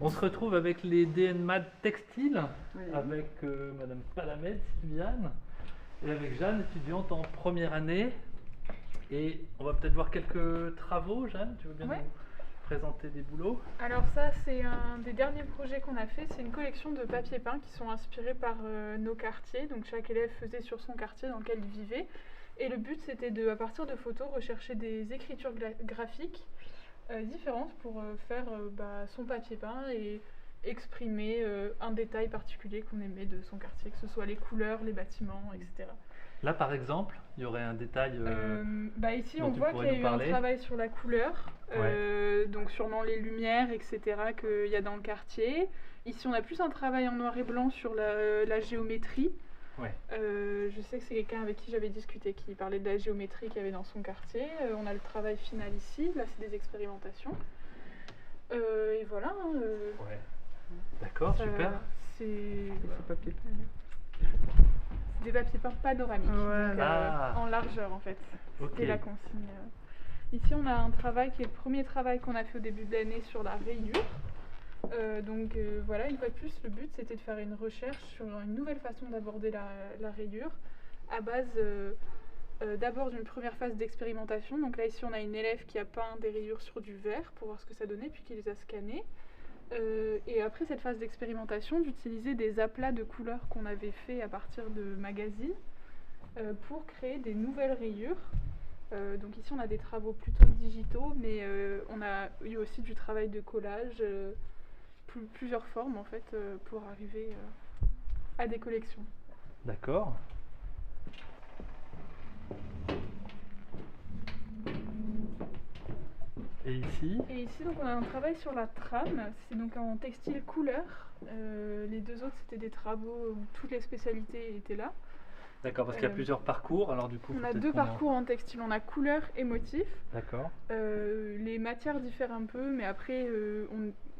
On se retrouve avec les DNMAD textiles, Oui. avec Madame Palamède, Sylviane, et avec Jeanne, étudiante en première année. Et on va peut-être voir quelques travaux. Jeanne, tu veux bien Ouais. nous présenter des boulots? Alors ça, c'est un des derniers projets qu'on a fait. C'est une collection de papier peint qui sont inspirés par nos quartiers. Donc chaque élève faisait sur son quartier dans lequel il vivait. Et le but, c'était de, à partir de photos, rechercher des écritures graphiques différentes pour faire son papier peint et exprimer un détail particulier qu'on aimait de son quartier, que ce soit les couleurs, les bâtiments, etc. Là, par exemple, il y aurait un détail. Ici, dont on tu voit pourrais qu'il y a nous eu un parler. travail sur la couleur, donc sûrement les lumières, etc. qu'il y a dans le quartier. Ici, on a plus un travail en noir et blanc sur la géométrie. Ouais. Je sais que c'est quelqu'un avec qui j'avais discuté qui parlait de la géométrie qu'il y avait dans son quartier. On a le travail final ici, là c'est des expérimentations. Et voilà. Ouais. D'accord, Ça- super. C'est C'est papier. des papiers peints panoramiques, Voilà. donc, Ah. en largeur en fait. Ok. C'était la consigne. Ici, on a un travail qui est le premier travail qu'on a fait au début de l'année sur la rayure. Voilà, une fois de plus, le but c'était de faire une recherche sur une nouvelle façon d'aborder la rayure à base d'abord d'une première phase d'expérimentation. Donc là, ici, on a une élève qui a peint des rayures sur du verre pour voir ce que ça donnait, puis qui les a scannées. Et après cette phase d'expérimentation, d'utiliser des aplats de couleurs qu'on avait fait à partir de magazines pour créer des nouvelles rayures. Donc ici on a des travaux plutôt digitaux, mais on a eu aussi du travail de collage, plusieurs formes en fait, pour arriver à des collections. D'accord. Et ici? Et ici donc on a un travail sur la trame, c'est donc en textile couleur. Les deux autres c'était des travaux où toutes les spécialités étaient là. D'accord, parce qu'il y a plusieurs parcours, alors du coup. On a peut-être deux qu'on en- parcours en textile, on a couleur et motif. D'accord. Les matières diffèrent un peu, mais après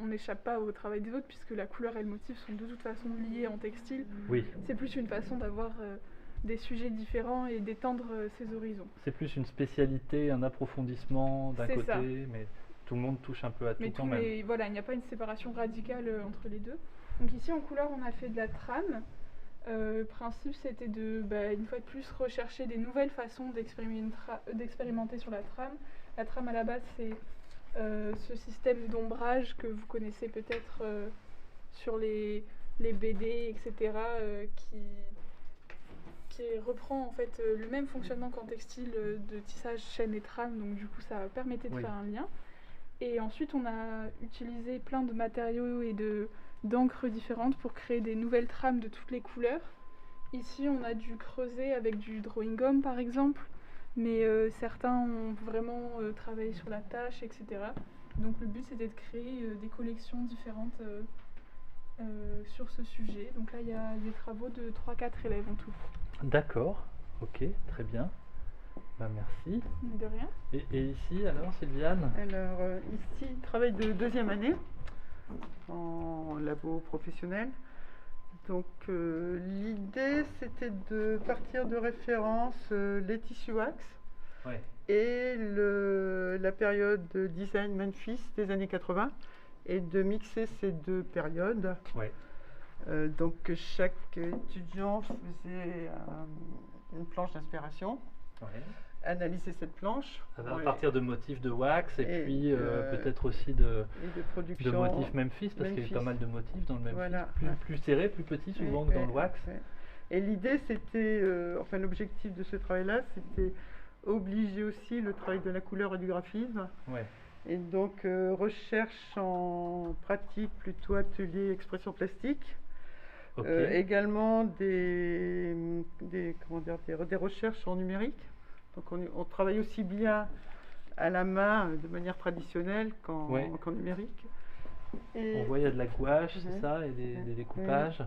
on n'échappe pas au travail des autres puisque la couleur et le motif sont de toute façon liés en textile. Oui, C'est plus une façon d'avoir des sujets différents et d'étendre ses horizons. c'est plus une spécialité, un approfondissement d'un C'est côté, ça. mais tout le monde touche un peu à tout Mais quand même. voilà, il n'y a pas une séparation radicale entre les deux. Donc ici en couleur on a fait de la trame. Le principe c'était de, une fois de plus, rechercher des nouvelles façons d'expérimenter sur la trame. La trame à la base c'est ce système d'ombrage que vous connaissez peut-être sur les BD, etc. Qui reprend en fait le même fonctionnement qu'en textile de tissage chaîne et trame, donc du coup ça permettait de Oui. faire un lien. Et ensuite on a utilisé plein de matériaux et d'encres différentes pour créer des nouvelles trames de toutes les couleurs. Ici on a dû creuser avec du drawing gum par exemple, mais certains ont vraiment travaillé sur la tâche, etc. Donc le but c'était de créer des collections différentes sur ce sujet. Donc là il y a des travaux de 3-4 élèves en tout. D'accord, ok, très bien. Merci. De rien. Et ici, alors, Sylviane? Alors, ici, travail de deuxième année en labo professionnel. Donc, l'idée, c'était de partir de référence les tissus wax Ouais. et la période de design Memphis des années 80 et de mixer ces deux périodes. Ouais. Donc, chaque étudiant faisait une planche d'inspiration, Ouais. analyser cette planche. À Ouais. partir de motifs de wax et Et, puis peut-être aussi de Et de production. motifs Memphis, parce qu'il y a eu pas Memphis. mal de motifs dans le Memphis. Voilà. Plus serré, plus petit souvent que dans le wax. Ouais. Et l'idée, c'était, l'objectif de ce travail-là, c'était obliger aussi le travail de la couleur et du graphisme. Ouais. Et donc, recherche en pratique, plutôt atelier expression plastique. Ok. Également des recherches en numérique. Donc, on travaille aussi bien à la main, de manière traditionnelle, qu'en numérique. Et On voit, il y a de la gouache, c'est Mhm. ça, et des découpages.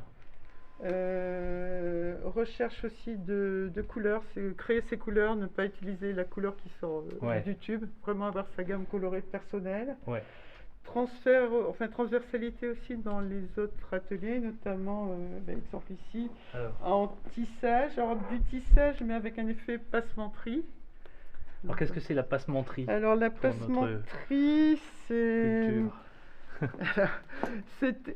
recherche aussi de couleurs, c'est créer ses couleurs, ne pas utiliser la couleur qui sort Ouais. du tube, vraiment avoir sa gamme colorée personnelle. Ouais. Transversalité aussi dans les autres ateliers, notamment l'exemple ici, Alors, en tissage, alors du tissage mais avec un effet passementerie. qu'est-ce que c'est la passementerie Alors la pour notre passementerie, c'est culture?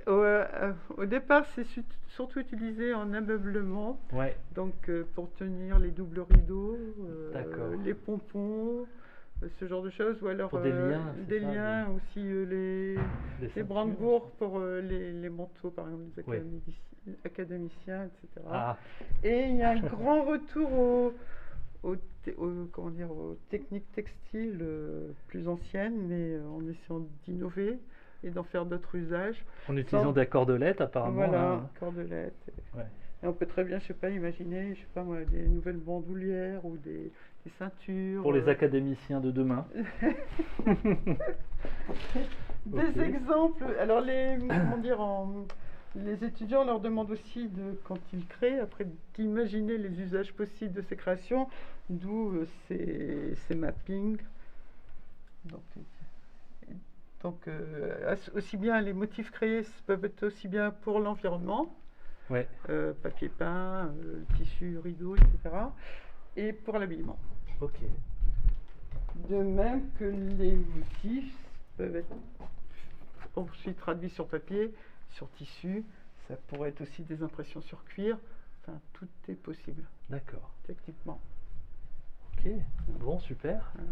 Alors, au départ, c'est surtout utilisé en ameublement, Ouais, donc pour tenir les doubles rideaux, d'accord. les pompons, ce genre de choses, ou alors Pour des liens, c'est des ça, liens aussi, des les ceintures. brandebourgs pour les manteaux, par exemple, les Ouais. académiciens, etc. Ah, Et il y a un grand retour comment dire, aux techniques textiles plus anciennes, mais en essayant d'innover et d'en faire d'autres usages. en utilisant des cordelettes apparemment. Voilà, Là. cordelettes. Ouais. Et on peut très bien, je sais pas, imaginer, je sais pas moi, des nouvelles bandoulières ou des ceintures. Pour les académiciens de demain. Des Ok. exemples. Alors comment dire, les étudiants, on leur demande aussi quand ils créent, après d'imaginer les usages possibles de ces créations, d'où ces mappings. Donc, aussi bien les motifs créés peuvent être aussi bien pour l'environnement, Ouais, papier peint, tissu, rideau, etc., et pour l'habillement. ok. De même que les motifs peuvent être ensuite traduits sur papier, sur tissu, ça pourrait être aussi des impressions sur cuir, enfin tout est possible, D'accord. techniquement. Ok, bon, super. Voilà.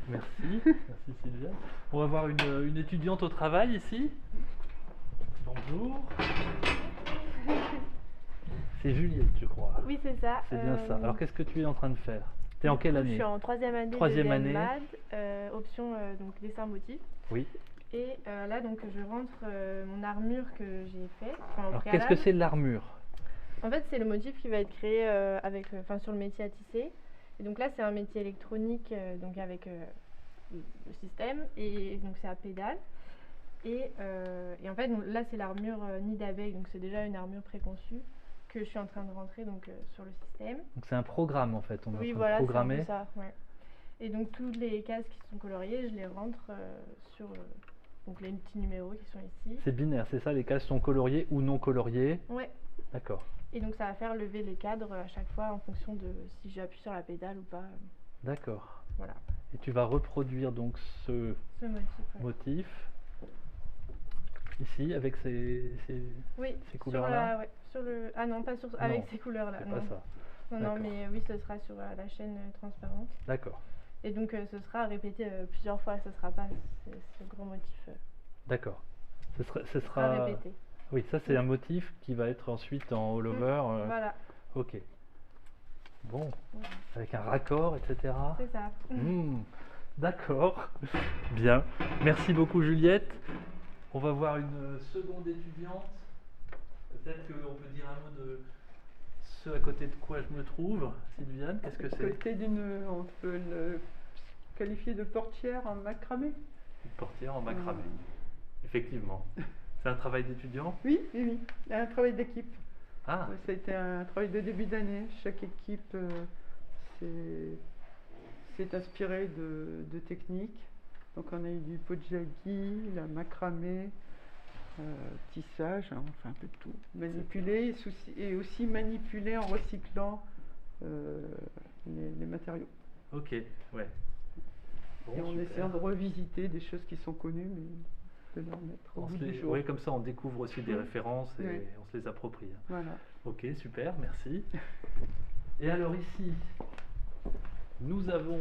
Merci, merci Sylvia. On va voir une étudiante au travail ici. Bonjour. C'est Juliette, je crois. Oui, c'est ça. C'est bien ça. Alors qu'est-ce que tu es en train de faire? Tu es en quelle Je année? suis en troisième année Troisième de année. DMAD, option donc dessin motif. Oui. Et là, donc, je rentre mon armure que j'ai faite. Enfin, au Alors qu'est-ce préalable. que c'est l'armure? En fait, c'est le motif qui va être créé sur le métier à tisser. Et donc là, c'est un métier électronique, donc avec le système. Et donc, c'est à pédale. Et en fait, donc, là, c'est l'armure nid d'abeille. Donc, c'est déjà une armure préconçue que je suis en train de rentrer donc, sur le système. Donc c'est un programme en fait. On est Oui, en train voilà, de c'est un peu programmer. ça, ouais. Et donc toutes les cases qui sont coloriées, je les rentre sur donc les petits numéros qui sont ici. C'est binaire, c'est ça? Les cases sont coloriées ou non coloriées? Ouais. D'accord. Et donc ça va faire lever les cadres à chaque fois en fonction de si j'appuie sur la pédale ou pas. D'accord. Voilà. Et tu vas reproduire donc ce Ce motif. Ouais. motif ici avec Oui. ces couleurs-là? Ouais, sur le. Ah non, pas sur. Non, Avec ces couleurs-là. c'est Non. pas ça. Non, D'accord. mais oui, ce sera sur la chaîne transparente. D'accord. Et donc ce sera répété plusieurs fois. Ce sera pas ce grand motif. D'accord. Ce Ce sera répété. Oui, ça c'est un motif qui va être ensuite en all-over. Voilà. Ok. Bon, Voilà. avec un raccord, etc. C'est ça. D'accord. Bien. Merci beaucoup Juliette. On va voir une seconde étudiante. Peut-être qu'on peut dire un mot de ce à côté de quoi je me trouve. Sylviane, qu'est-ce que c'est? Côté on peut le qualifier de portière en macramé. Une portière en macramé. Effectivement. C'est un travail d'étudiant? Oui, un travail d'équipe. Ah, Ça a été un travail de début d'année. Chaque équipe s'est inspirée de techniques. Donc on a eu du podjagi, la macramé, tissage, hein, enfin un peu de tout. Manipuler et aussi manipuler en recyclant les matériaux. ok, ouais. Bon, Et en super. essayant de revisiter des choses qui sont connues, mais de les remettre au goût du jour. Oui, comme ça on découvre aussi des Oui. références et Oui. on se les approprie. Voilà. Ok, super, merci. Et alors ici, nous avons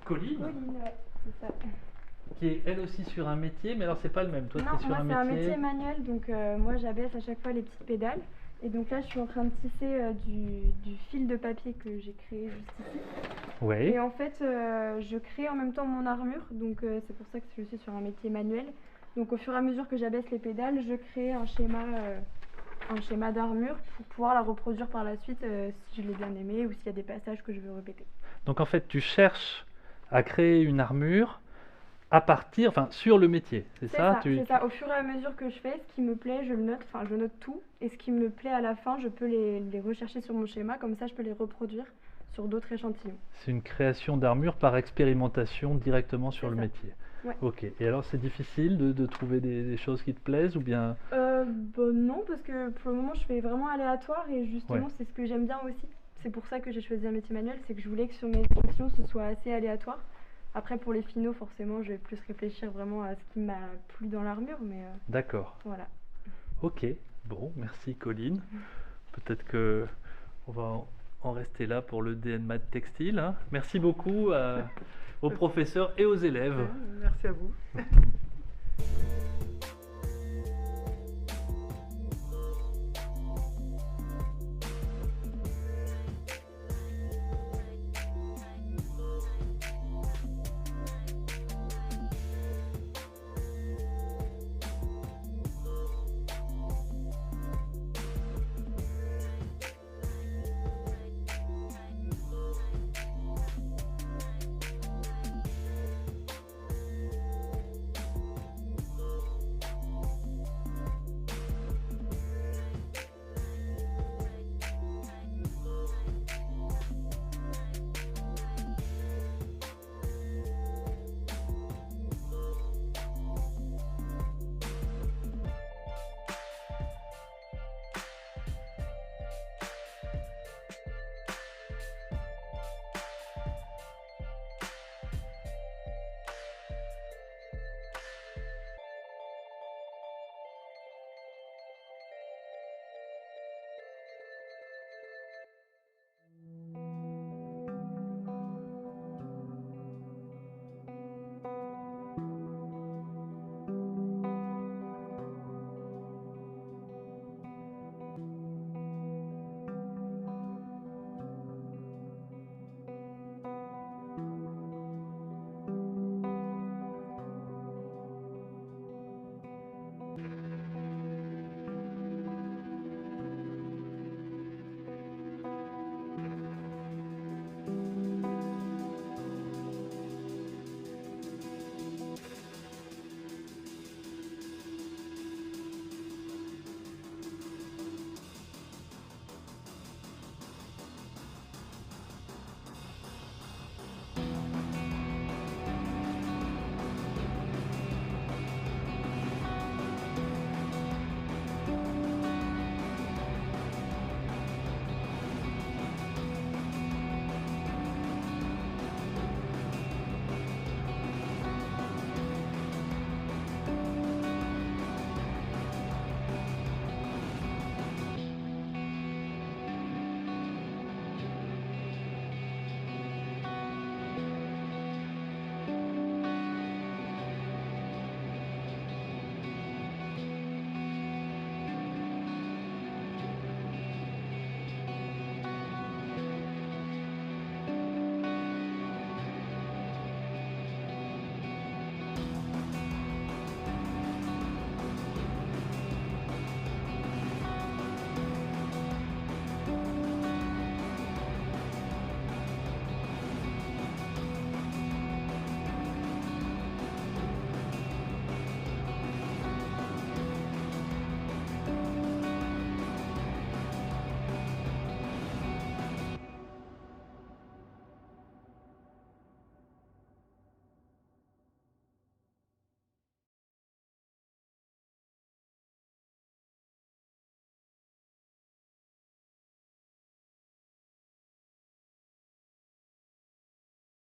Colline, Colline, ouais, c'est ça. qui est elle aussi sur un métier, mais alors c'est pas le même. Toi, tu Non, es sur moi un c'est un métier. métier manuel, donc moi j'abaisse à chaque fois les petites pédales. Et donc là je suis en train de tisser du fil de papier que j'ai créé juste ici. Oui. Et en fait je crée en même temps mon armure, donc c'est pour ça que je suis sur un métier manuel. Donc au fur et à mesure que j'abaisse les pédales, je crée un schéma d'armure pour pouvoir la reproduire par la suite si je l'ai bien aimée ou s'il y a des passages que je veux répéter. Donc en fait, tu cherches à créer une armure à partir, enfin sur le métier, c'est ça? C'est ça. Au fur et à mesure que je fais, ce qui me plaît, je le note, enfin je note tout, et ce qui me plaît à la fin, je peux les rechercher sur mon schéma, comme ça je peux les reproduire sur d'autres échantillons. C'est une création d'armure par expérimentation directement sur C'est le ça. métier. Ouais. Ok. Et alors c'est difficile de trouver des choses qui te plaisent ou bien? Non, parce que pour le moment je fais vraiment aléatoire, et justement Ouais. c'est ce que j'aime bien aussi. C'est pour ça que j'ai choisi un métier manuel, c'est que je voulais que sur mes échantillons ce soit assez aléatoire. Après, pour les finaux, forcément, je vais plus réfléchir vraiment à ce qui m'a plu dans l'armure, mais D'accord. voilà. Ok, bon, merci Colline. Peut-être que on va en rester là pour le DN Maths Textile, hein. Merci beaucoup aux professeurs et aux élèves. Merci à vous.